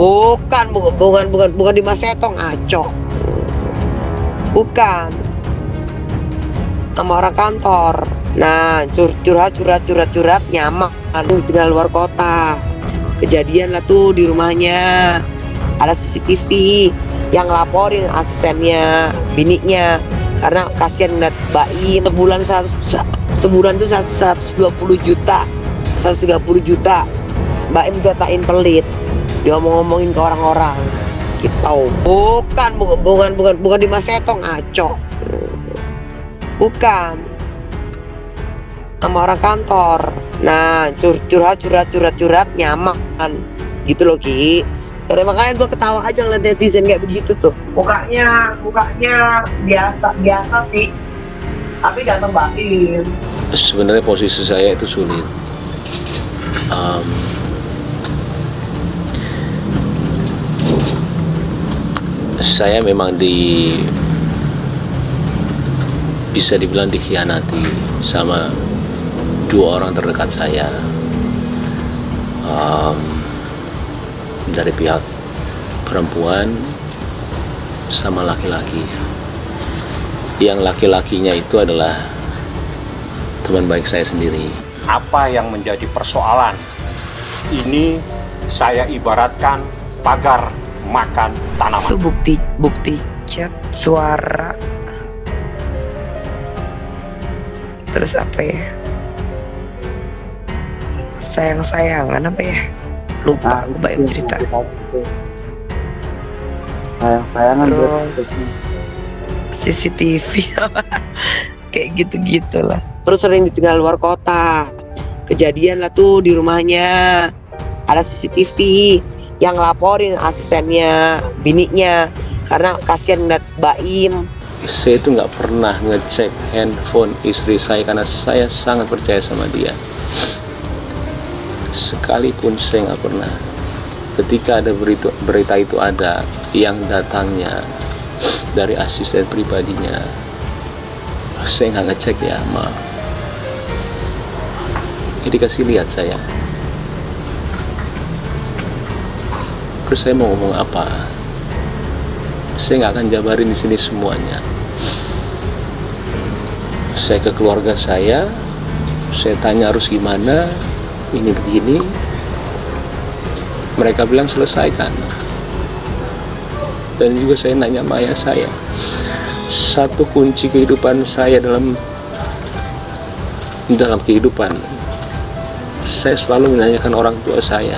Bukan di Mas Setong, ngaco. Bukan. Sama orang kantor. Nah, curhat nyaman tinggal luar kota. Kejadian lah tuh di rumahnya. Ada CCTV yang laporin asistennya, bininya, karena kasihan ngeliat Baim sebulan tuh 120 juta, 130 juta. Baim gatain pelit, dia ngomongin ke orang-orang gitu. Bukan di Mas Setong, ngaco. Bukan. Sama orang kantor. Nah, curhat nyaman gitu loh, Ki. Karena makanya gue ketawa aja ngeliat netizen kayak begitu tuh. Mukanya biasa sih, tapi datang Baim. Sebenarnya posisi saya itu sulit. Saya memang bisa dibilang dikhianati sama dua orang terdekat saya, dari pihak perempuan sama laki-laki. Yang laki-lakinya itu adalah teman baik saya sendiri. Apa yang menjadi persoalan ini saya ibaratkan pagar makan tanaman. Itu bukti chat, suara, terus apa ya, sayang-sayangan apa ya, lupa gue Baim cerita. Sayang-sayangan terus CCTV kayak gitu lah. Terus sering ditinggal luar kota. Kejadian lah tuh di rumahnya. Ada CCTV yang laporin asistennya, bininya, karena kasihan ngeliat Baim. Saya itu nggak pernah ngecek handphone istri saya karena saya sangat percaya sama dia. Sekalipun saya nggak pernah. Ketika ada berita itu ada yang datangnya dari asisten pribadinya, saya nggak ngecek ya, maaf. Jadi kasih lihat saya. Terus saya mau ngomong apa? Saya nggak akan jabarin di sini semuanya. Saya ke keluarga saya tanya harus gimana, ini begini. Mereka bilang selesaikan. Dan juga saya nanya sama ayah saya. Satu kunci kehidupan saya dalam kehidupan, saya selalu menanyakan orang tua saya.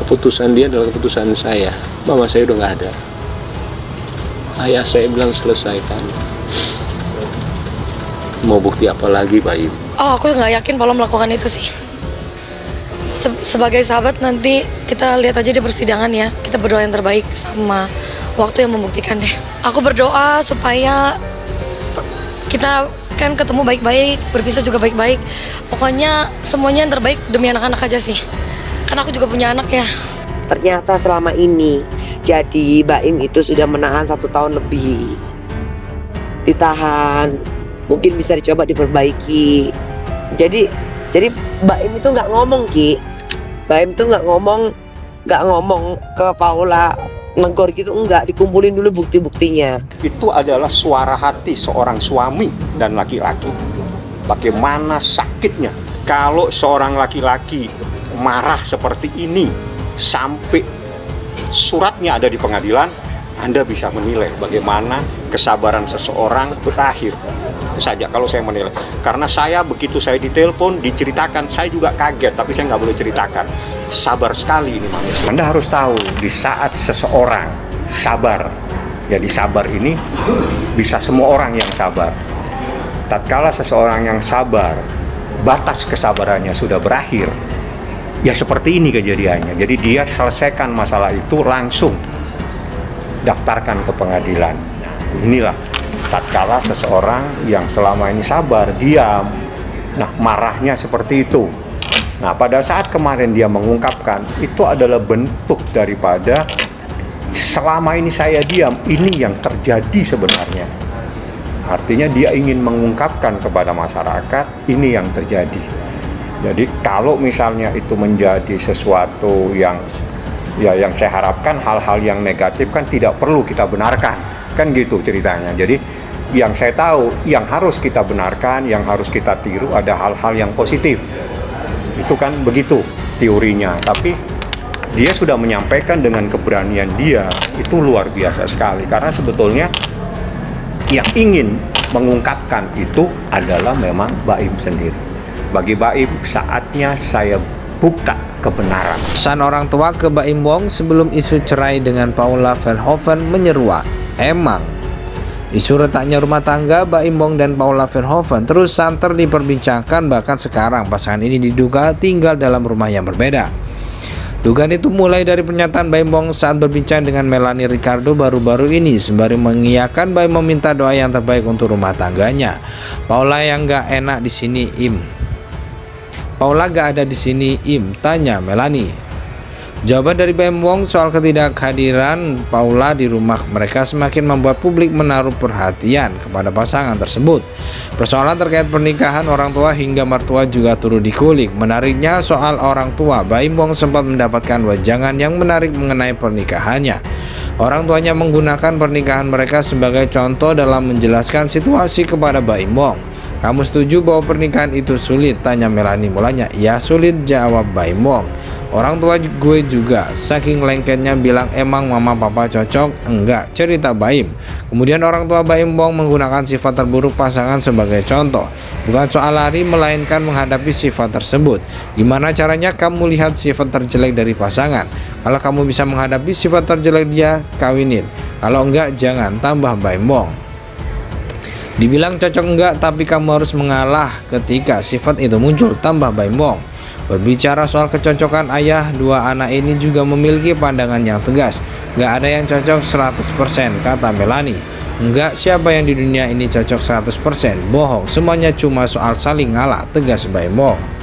Keputusan dia adalah keputusan saya. Mama saya udah nggak ada. Ayah saya bilang selesaikan. Mau bukti apa lagi, Baim? Oh, aku nggak yakin Paulo melakukan itu sih. Sebagai sahabat nanti kita lihat aja di persidangan ya. Kita berdoa yang terbaik sama waktu yang membuktikan deh. Aku berdoa supaya kita kan ketemu baik-baik, berpisah juga baik-baik. Pokoknya semuanya yang terbaik demi anak-anak aja sih. Karena aku juga punya anak ya. Ternyata selama ini jadi Baim itu sudah menahan 1 tahun lebih. Ditahan, mungkin bisa dicoba diperbaiki. Jadi Baim itu nggak ngomong, Ki. Baim itu nggak ngomong ke Paula, negor gitu, enggak, dikumpulin dulu bukti-buktinya. Itu adalah suara hati seorang suami dan laki-laki. Bagaimana sakitnya kalau seorang laki-laki marah seperti ini sampai suratnya ada di pengadilan. Anda bisa menilai bagaimana kesabaran seseorang berakhir. Itu saja kalau saya menilai. Karena saya begitu saya ditelepon, diceritakan, saya juga kaget, tapi saya nggak boleh ceritakan. Sabar sekali ini manusia. Anda harus tahu, di saat seseorang sabar, jadi sabar ini bisa semua orang yang sabar. Tatkala seseorang yang sabar, batas kesabarannya sudah berakhir, ya seperti ini kejadiannya. Jadi dia selesaikan masalah itu langsung daftarkan ke pengadilan. Inilah tatkala seseorang yang selama ini sabar, diam, nah marahnya seperti itu. Nah pada saat kemarin dia mengungkapkan, itu adalah bentuk daripada selama ini saya diam, ini yang terjadi sebenarnya. Artinya dia ingin mengungkapkan kepada masyarakat, ini yang terjadi. Jadi kalau misalnya itu menjadi sesuatu yang Ya yang saya harapkan hal-hal yang negatif kan tidak perlu kita benarkan, kan gitu ceritanya. Jadi yang saya tahu, yang harus kita benarkan, yang harus kita tiru ada hal-hal yang positif. Itu kan begitu teorinya, tapi dia sudah menyampaikan dengan keberanian dia, itu luar biasa sekali. Karena sebetulnya yang ingin mengungkapkan itu adalah memang Baim sendiri. Bagi Baim, saatnya saya buka kebenaran. Pesan orang tua ke Baim Wong sebelum isu cerai dengan Paula Verhoeven menyeruak, emang isu retaknya rumah tangga Baim Wong dan Paula Verhoeven terus santer diperbincangkan, bahkan sekarang pasangan ini diduga tinggal dalam rumah yang berbeda. Dugaan itu mulai dari pernyataan Baim Wong saat berbincang dengan Melanie Ricardo baru-baru ini, sembari mengiyakan Baim meminta doa yang terbaik untuk rumah tangganya. Paula yang gak enak di sini, Im. Paula gak ada di sini, Im, tanya Melanie. Jawaban dari Baim Wong soal ketidakhadiran Paula di rumah mereka semakin membuat publik menaruh perhatian kepada pasangan tersebut. Persoalan terkait pernikahan orang tua hingga mertua juga turut dikulik. Menariknya soal orang tua, Baim Wong sempat mendapatkan wejangan yang menarik mengenai pernikahannya. Orang tuanya menggunakan pernikahan mereka sebagai contoh dalam menjelaskan situasi kepada Baim Wong. Kamu setuju bahwa pernikahan itu sulit? Tanya Melanie. Mulanya, ya sulit, jawab Baim Wong. Orang tua gue juga, saking lengketnya bilang emang mama papa cocok? Enggak, cerita Baim. Kemudian orang tua Baim Wong menggunakan sifat terburuk pasangan sebagai contoh. Bukan soal lari, melainkan menghadapi sifat tersebut. Gimana caranya kamu lihat sifat terjelek dari pasangan? Kalau kamu bisa menghadapi sifat terjelek dia, kawinin. Kalau enggak, jangan, tambah Baim Wong. Dibilang cocok enggak, tapi kamu harus mengalah ketika sifat itu muncul, tambah Baim Wong. Berbicara soal kecocokan ayah, dua anak ini juga memiliki pandangan yang tegas. Gak ada yang cocok 100%, kata Melanie. Enggak, siapa yang di dunia ini cocok 100%? Bohong, semuanya cuma soal saling ngalah, tegas Baim Wong.